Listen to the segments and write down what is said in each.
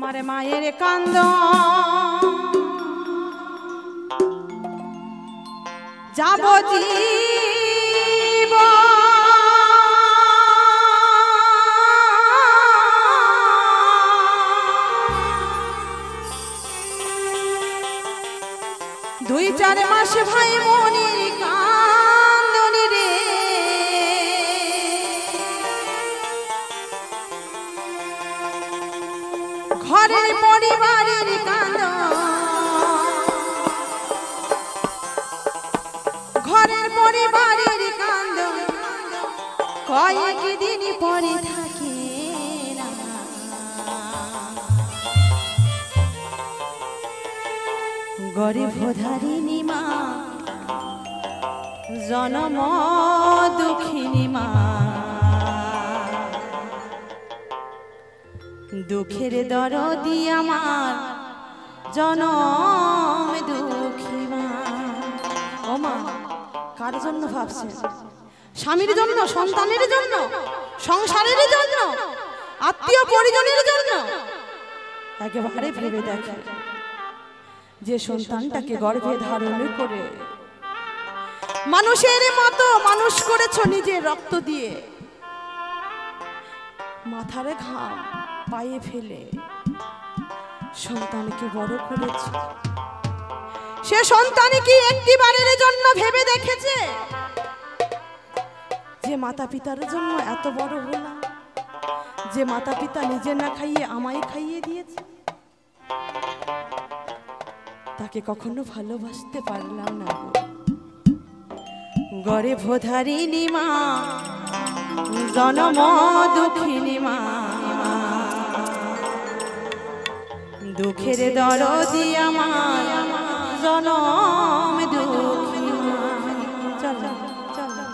আমার মায়ের কান্দ যাবতীব দুই চার মাস ভাই মনির কান্দনি রে ঘরের পরিবারের কান্দ ঘরের পরিবারের কান্দ কয়েক দিন পরে থাকে না গর্ভধারিণী মা জনম দুঃখিনী মা দুঃখের দরদি আমার জনম দুঃখী মা। ও মা, কার জন্য ভাবছেন? স্বামীর জন্য, সন্তানের জন্য, সংসারের জন্য, আত্মীয় পরিজনের জন্য? একেবারে ভেবে দেখে যে সন্তানটাকে গর্ভে ধারণ করে মানুষের মতো মানুষ করেছ নিজের রক্ত দিয়ে, মাথার ঘাম পায়ে ফেলে সন্তানকে বড় করেছ। সে সন্তান কি একটিবারের জন্য ভেবে দেখেছে যে মাতা পিতার জন্য এত বড় হলাম, যে মাতা পিতা নিজে না খাইয়ে আমায় খাইয়ে দিয়েছে? তাকে কখনো ভালোবাসতে পারলাম না। গর্ভধারিণী মা জনম দুঃখিনী মা দুঃখের দরদি আমার জনম দুঃখী মা। চলো চলো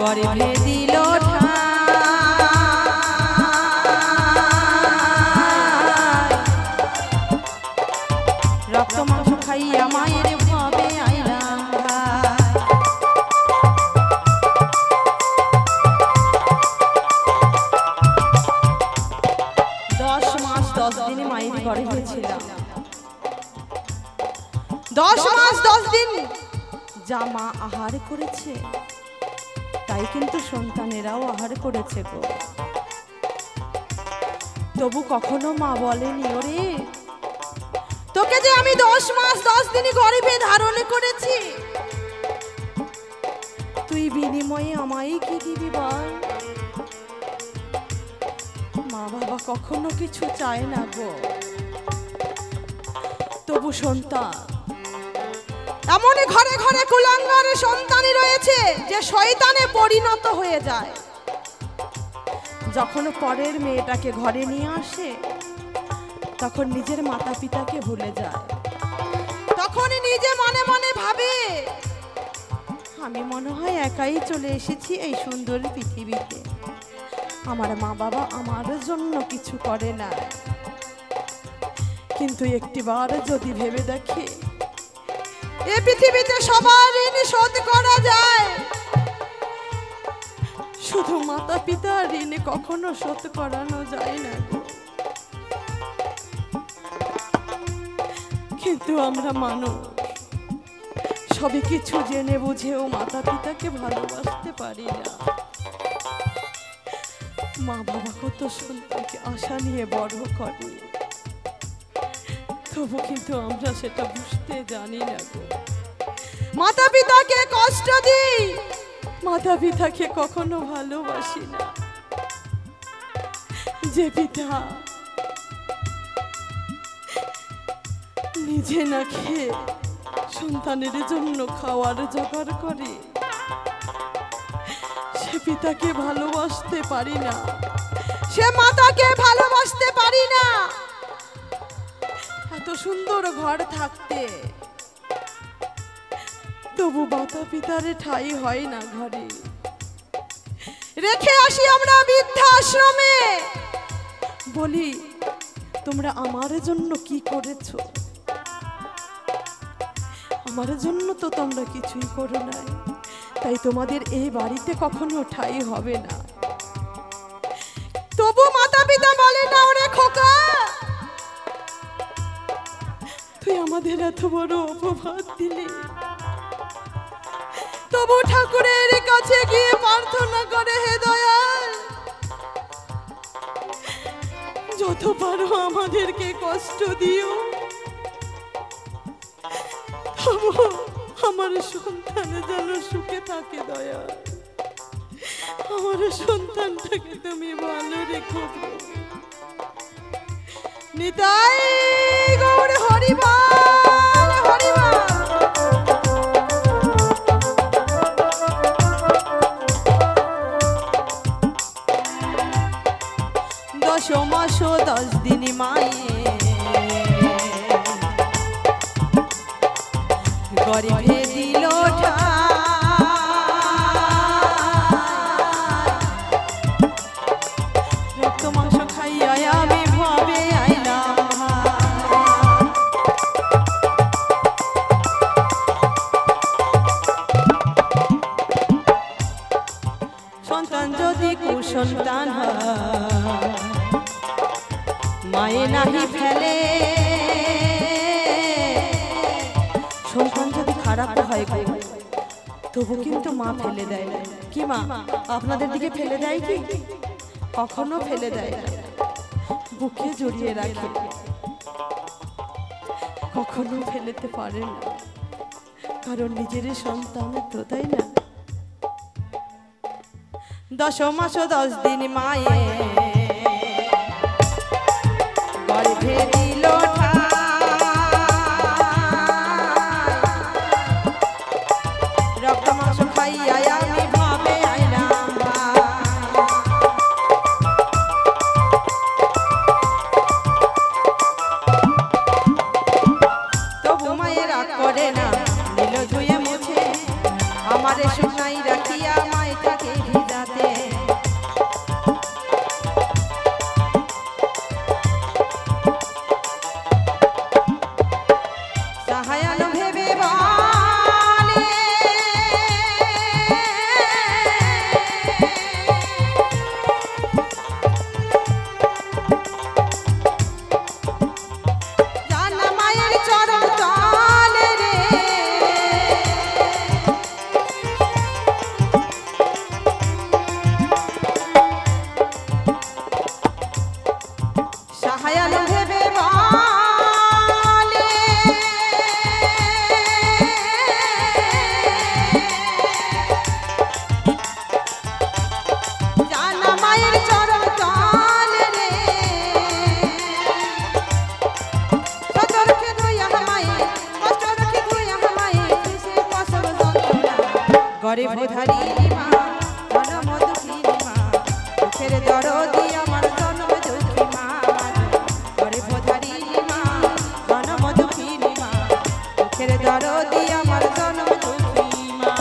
গর্ভে দিল রক্ত মাংস খাইয়া মায়ের ভাবে আইলাম 10 মাস 10 দিন মায়ের গর্ভে ছিলাম। 10 মাস 10 দিন যা মা আহার করেছে তাই কিন্তু সন্তানেরাও আহার করেছে গো। তবু কখনো মা বলেনি, ওরে তোকে যে আমি 10 মাস 10 দিন গর্ভে ধারণ করেছি, তুই বিনিময়ে আমায় কি দিবি বল? মা বাবা কখনো কিছু চায় না গো। তবু সন্তান, এমন ঘরে ঘরে কুলাঙ্গার সন্তানই রয়েছে যে শয়তানে পরিণত হয়ে যায়। যখন পরের মেয়েটাকে ঘরে নিয়ে আসে তখন নিজের মাতা পিতাকে ভুলে যায়। তখনই নিজে মনে মনে ভাবে, আমি মনে হয় একাই চলে এসেছি এই সুন্দর পৃথিবীতে, আমার মা বাবা আমার জন্য কিছু করে না। কিন্তু একটিবার যদি ভেবে দেখে এই পৃথিবীতে সবার ঋণ শোধ করা যায়, শুধু মাতা পিতার ঋণ কখনো শোধ করানো যায় না। কিন্তু আমরা মানুষ সবই কিছু জেনে বুঝেও মাতা পিতাকে ভালোবাসতে পারি না। মা বাবা কত সন্তানকে আশা নিয়ে বড় করে, তবু কিন্তু আমরা সেটা বুঝতে জানি না গো। মাতা পিতাকে কষ্ট দিই, মাতা পিতাকে কখনো ভালোবাসি না। যে পিতা নিজে না খেয়ে সন্তানের জন্য খাওয়ার জোগাড় করে, সে পিতাকে ভালোবাসতে পারি না, সে মাতাকে ভালোবাসতে পারি না। এত সুন্দর ঘর থাকতে তবু মাতা পিতারে ঠাঁই হয় না ঘরে। রেখে আসি আমরা বৃদ্ধাশ্রমে, বলি তোমরা আমার জন্য কি করেছো? আমার জন্য তো তোমরা কিছুই করো নাই, তাই তোমাদের এই বাড়িতে কখনো ঠাঁই হবে না। তবু মাতা পিতা বলে না, ওরে খোকা তুই আমাদের এত বড় অপবাদ দিলি। তবু ঠাকুরের কাছে গিয়ে প্রার্থনা করে, হে দয়াল যত পারো আমাদেরকে কষ্ট দিও, আমার সন্তান যেন সুখে থাকে। দয়া, আমার সন্তানটাকে তুমি ভালো রেখো। নিতাই গৌর হরিবল হরিবল। দশ মাস 10 দিন মায়ে গর্ভে দিল রক্ত মাংস খাইয়া আমি ভাবে আইলাম। সন্তান যদি কুসন্তান মায়ে নাহি ফেলে, সন্তান যদি খারাপ হয় তবু কিন্তু মা ফেলে দেয়। কি মা আপনাদের দিকে ফেলে দেয় কি? কখনো ফেলে দেয় না, বুকে জড়িয়ে রাখে, কখনো ফেলেতে পারে না, কারণ নিজের সন্তান তো, তাই না? 10 মাস 10 দিন মায়ে গর্ভে দিল রক্ত মাংস খাইয়া আমি ভাবে আইলাম। তবু মায়ের রাগ করে না, নীল ধুয়ে মুছে আমারে শুনাই রাখিয়া মায়েটাকে ভিজাতে। সাহায়ানো ভেবে বলে জানা মায়ের চরণ তলে রে, ঘরে ভোধারি মা জনম দুঃখী মা দুঃখের দরদি আমার জনম দুঃখী মা ঘরে ভোধারি মা জনম দুঃখী মা দুঃখের দরদি আমার জনম দুঃখী মা।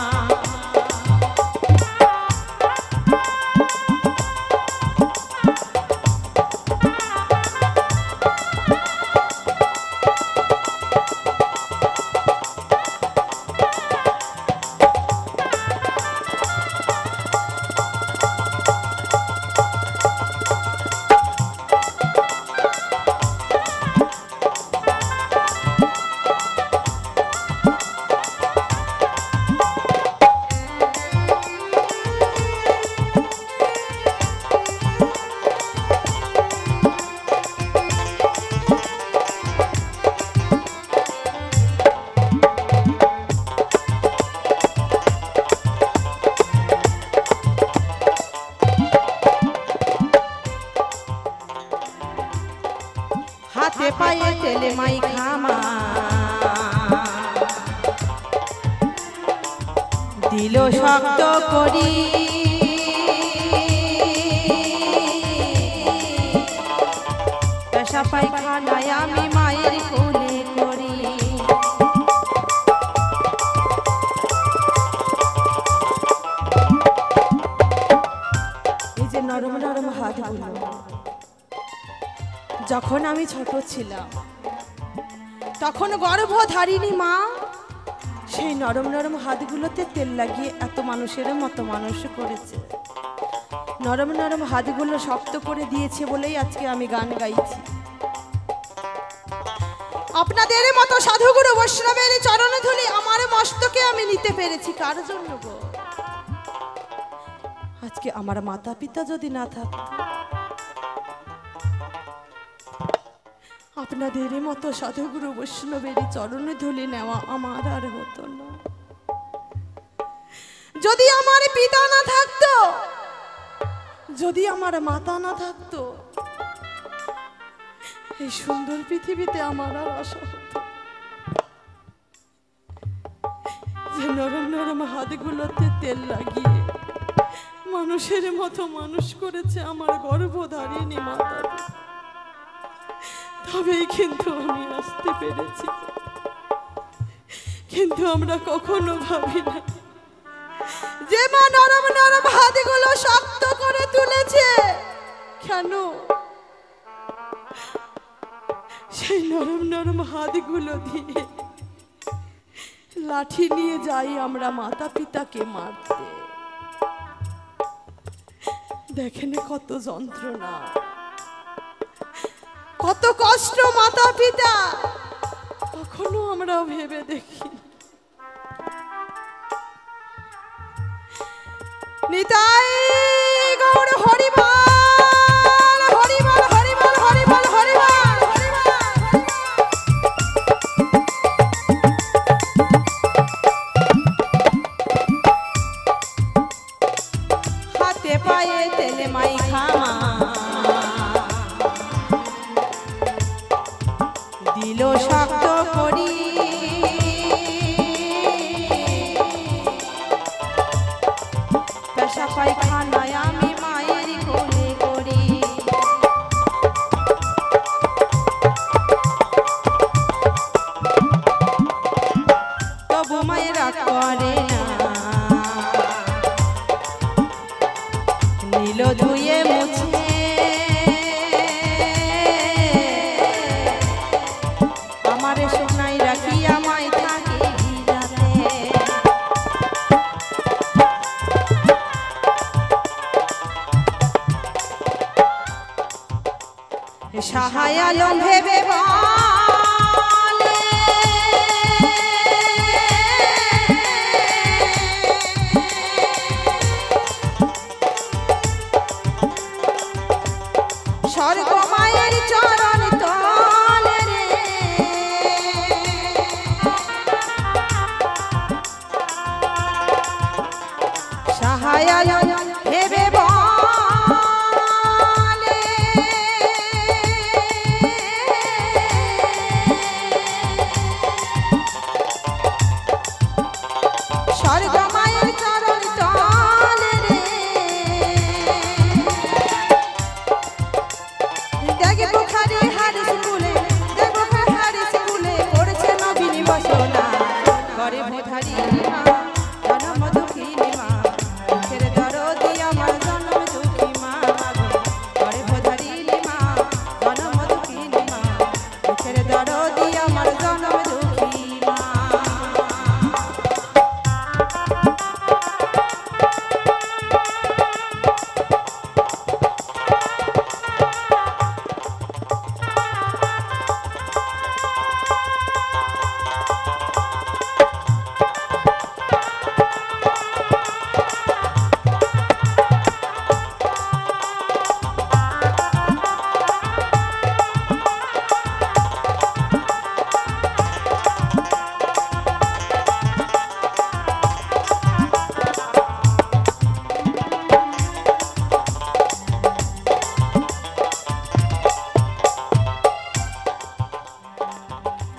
হাতে পায়ে তেলে মাই খামা দিল শক্ত করি পেশা পায়খানায় আমি মায়ের কোলে করি। এই যে নরম নরম হাতগুলো যখন আমি ছোট ছিলাম তখন গর্ভধারিণী মা সেই নরম নরম হাতগুলোতে তেল লাগিয়ে এত মানুষের মতো মানুষ করেছে। নরম নরম হাতগুলো শক্ত করে দিয়েছে বলেই আজকে আমি গান গাইছি। আপনাদের মতো সাধুগুরু বৈষ্ণবের চরণধূলি আমার মস্তকে আমি নিতে পেরেছি কার জন্য গো? আজকে আমার মাতা পিতা যদি না থাকতো আপনাদের মতো সাধুগুরু বৈষ্ণবের চরণে ধুলি নেওয়া আমার আর হতো না। যদি আমার পিতা না থাকতো, যদি আমার মাতা না থাকতো, এই সুন্দর পৃথিবীতে আমার আর আশা হতো। যে নরম নরম হাতগুলোতে তেল লাগিয়ে মানুষের মতো মানুষ করেছে আমার গর্ভধারিণী মাতা, তবেই কিন্তু আমি আসতে পেরেছি। কিন্তু আমরা কখনো ভাবি না যে মা নরম নরম হাতগুলো শক্ত করে তুলেছে কেন? সেই নরম নরম হাতগুলো দিয়ে লাঠি নিয়ে যাই আমরা মাতা পিতাকে মারতে। দেখেন কত যন্ত্রণা, কত কষ্ট মাতা পিতা, কখনো আমরা ভেবে দেখি। নিতাই গৌর হরিবল হরিবল হরিবল হরিবল হরিবল। হাতে পায়ে তেলে মাই খামা দিল শক্ত করি পেশা পায়খানায় আমি মায়ের কোলে করি। তবু মায়েরা করে না নীল ধুয়ে মুছে আমারে সোনাই রাখি আমায় থাকে ভিজাতে। সাহায় আলম ভেবে বলে স্বর্গ মায়ের চরণ তলে রে, সাহায় আলম ভেবে বলে ঘরে ভোধারিনী মা জনম দুঃখিনী মা দুঃখের দরদি আমার জনম দুঃখী মা ঘরে ভোধারিনী মা জনম দুঃখিনী মা দুঃখের দরদি আমার জনম দুঃখী মা।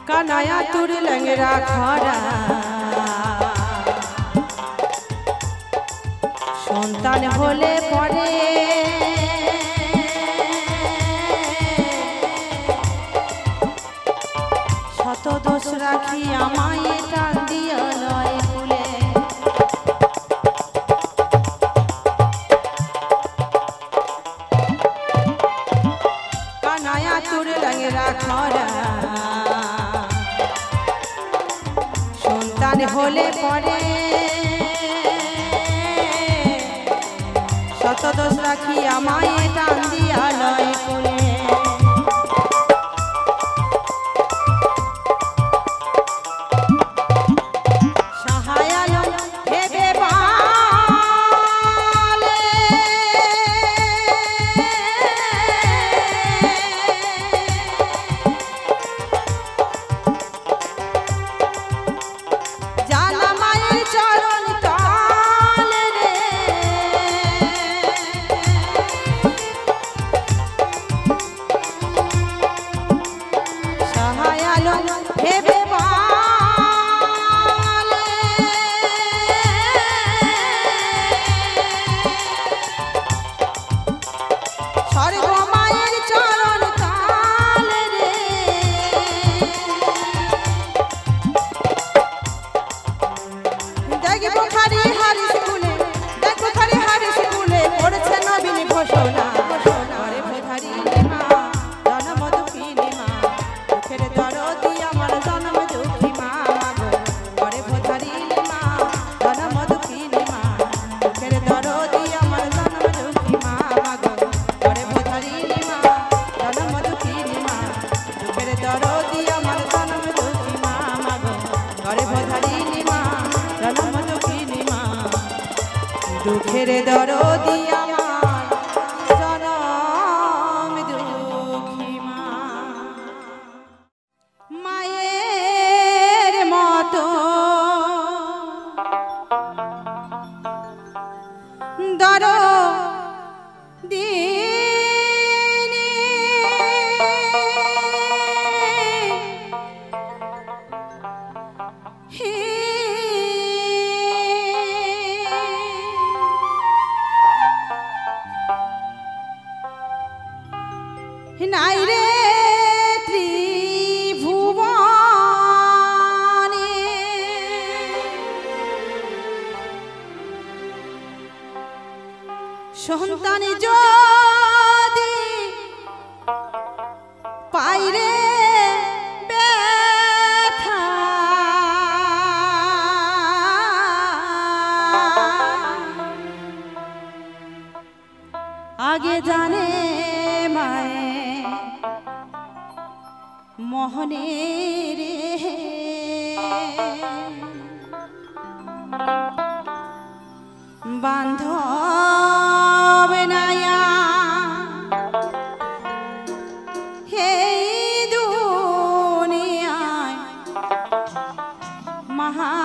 কানায়া তুর ল্যাংরা খরা সন্তান হলে পরে শত দোষ রাখি আমায় টান দিয়া লয় ফুলে কানায়া তুর ল্যাংরা খরা সন্তান হলে পরে শত দোষ রাখি আমায় টান দিয়া লয় কোলে সহায়ালো ভেবে বালে জানা মায়ের চরণ তলে রে সহায়ালো ভেবে বালে স্বর্গ মায়ের চরণ তলে রে দেখবো খারি হারি স্কুলে দেখবো খারি হারি স্কুলে পড়ছে নবীন ঘোষণা ঘরে ভোধারিনী মা জনম দুঃখিনী মা দুঃখের দরদি আমার জনম দুঃখী মা ঘরে ভোধারিনী মা জনম দুঃখিনী মা দুঃখের দরদি আমার জনম দুঃখী মা ঘরে ভোধারিনী মা জনম দুঃখিনী মা দুঃখের দরদি আমার জনম দুঃখী মা ঘরে ভোধারিনী মা জনম দুঃখিনী মা দুঃখের দরদি আমার জনম দুঃখী মা। মায়ের মতো দরদিনী নাই রে ত্রিভুবনে সন্তান যদি পাইরে ব্যথা আগে জানে মায়ে মোহনে রে বান্ধব নায়া এই দুনিয়ায় মহাবীনে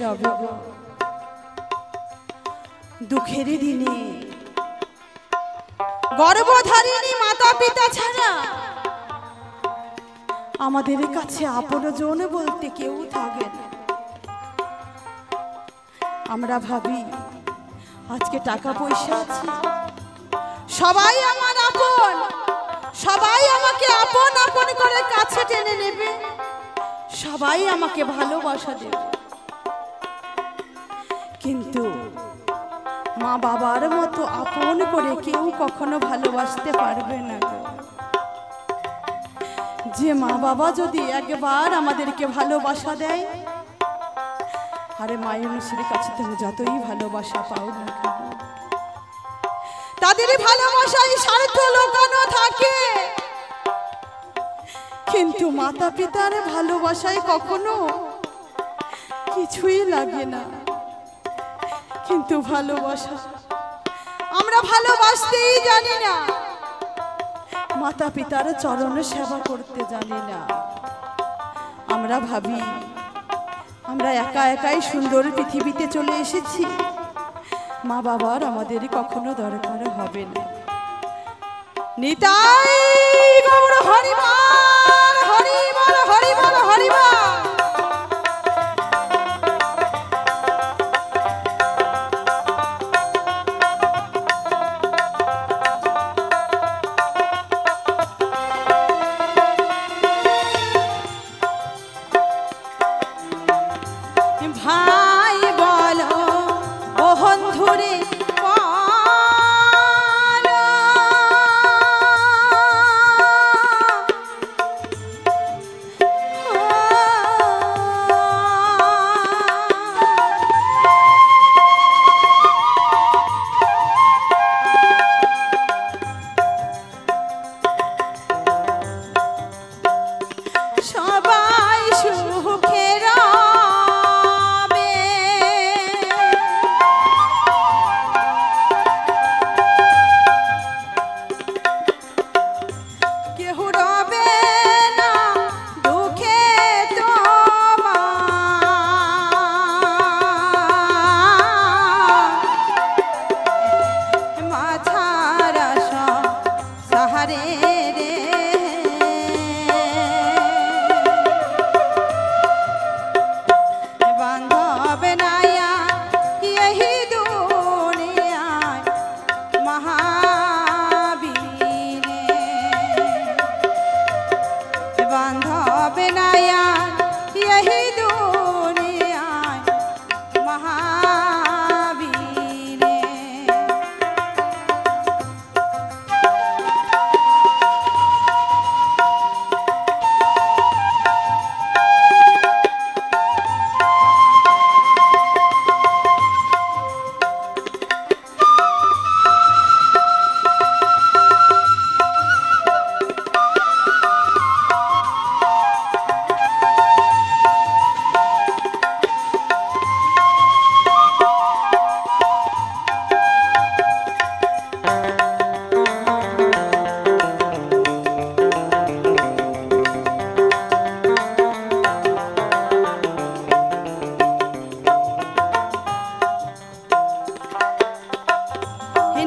রবে গো, দুঃখের দিনে গর্ভধারিণী মাতা পিতা ছাড়া আমাদের কাছে আপনজন বলতে কেউ থাকে না। আমরা ভাবি আজকে টাকা পয়সা আছে, সবাই আমার আপন, সবাই আমাকে আপন আপন করে কাছে টেনে নেবে, সবাই আমাকে ভালোবাসা দেবে। কিন্তু মা বাবার মতো আপন করে কেউ কখনো ভালোবাসতে পারবে না গো। যে মা বাবা যদি একবার আমাদেরকে ভালোবাসা দেয়, আরে মায়ের কাছে তুমি যতই ভালোবাসা পাও না কেন, তাদের ভালোবাসায় স্বার্থ লুকানো থাকে। কিন্তু মাতা পিতার ভালোবাসায় কখনো কিছুই লাগে না। কিন্তু ভালোবাসা আমরা ভালোবাসতেই জানি না, মাতা পিতার চরণ সেবা করতে জানি না। আমরা ভাবি আমরা একা একাই সুন্দর পৃথিবীতে চলে এসেছি, মা বাবার আমাদের কখনো দরকার হবে না। নিতাই গৌর হরিবল হরিবল হরিবল হরিবল। ভাই বলো ওহন ধরে সবাই সুখের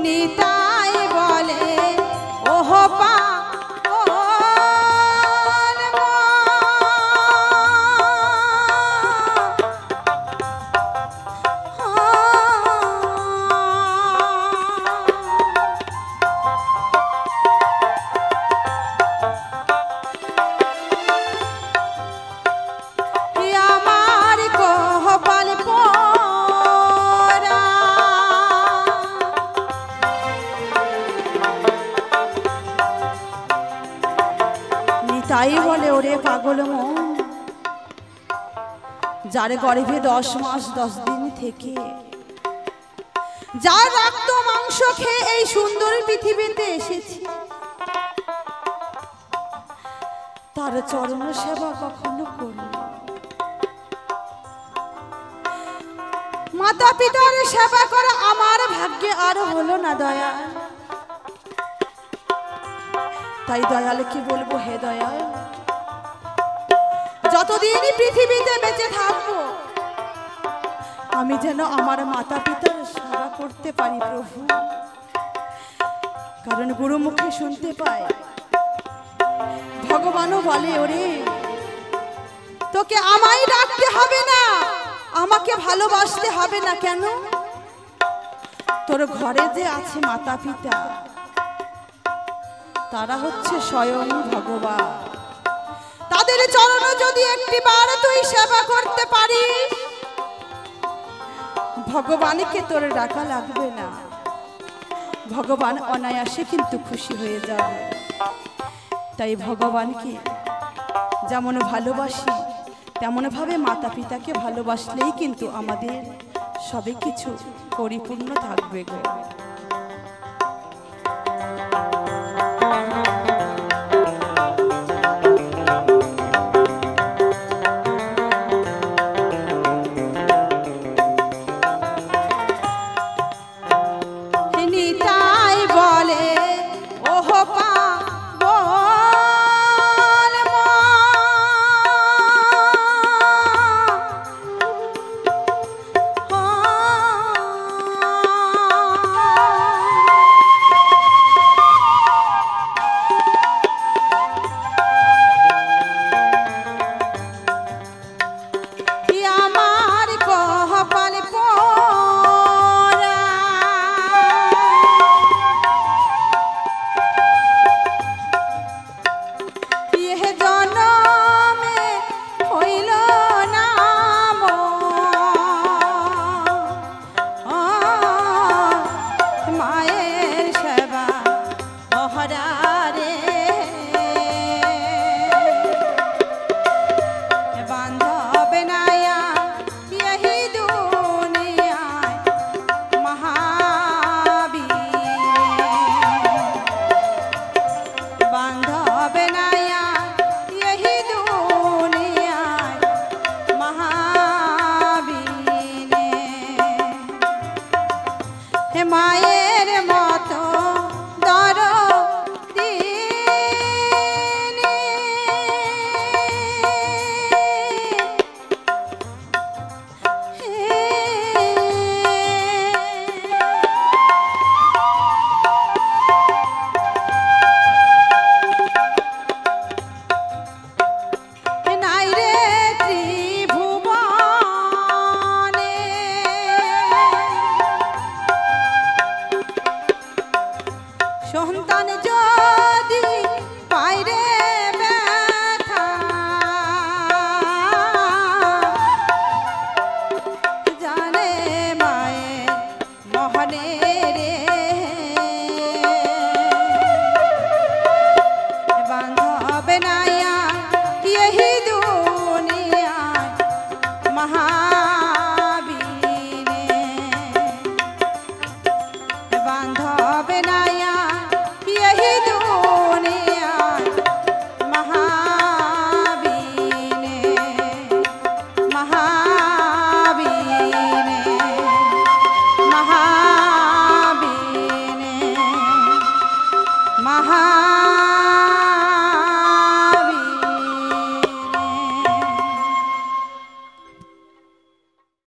নিতাই বলে ওহ পা আমার কোহপাল তাই বলে ওরে পাগল মন, যার গর্ভে 10 মাস 10 দিন থেকে, যার রক্ত মাংস খেয়ে এই সুন্দর পৃথিবীতে এসেছি, তার চরণ সেবা কখনো করি। মাতা পিতার সেবা করা আমার ভাগ্যে আর হলো না দয়া। তাই দয়াল কি বলবো, হে দয়াল, যতদিন পৃথিবীতে বেঁচে থাকবো আমি যেন আমার মাতা পিতার সেবা করতে পারি প্রভু। কারণ গুরুমুখে শুনতে পাই, ভগবানও বলে, ওরে তোকে আমায় ডাকতে হবে না, আমাকে ভালোবাসতে হবে না। কেন? তোর ঘরে যে আছে মাতা পিতা, তারা হচ্ছে স্বয়ং ভগবান। তাদের চরণ যদি একটিবার তুই সেবা করতে পারিস, ভগবানকে তোর ডাকা লাগবে না, ভগবান অনায়াসে কিন্তু খুশি হয়ে যাবে। তাই ভগবানকে যেমন ভালোবাসি, তেমন ভাবে মাতা পিতাকে ভালোবাসলেই কিন্তু আমাদের সবে কিছু পরিপূর্ণ থাকবে গো। माया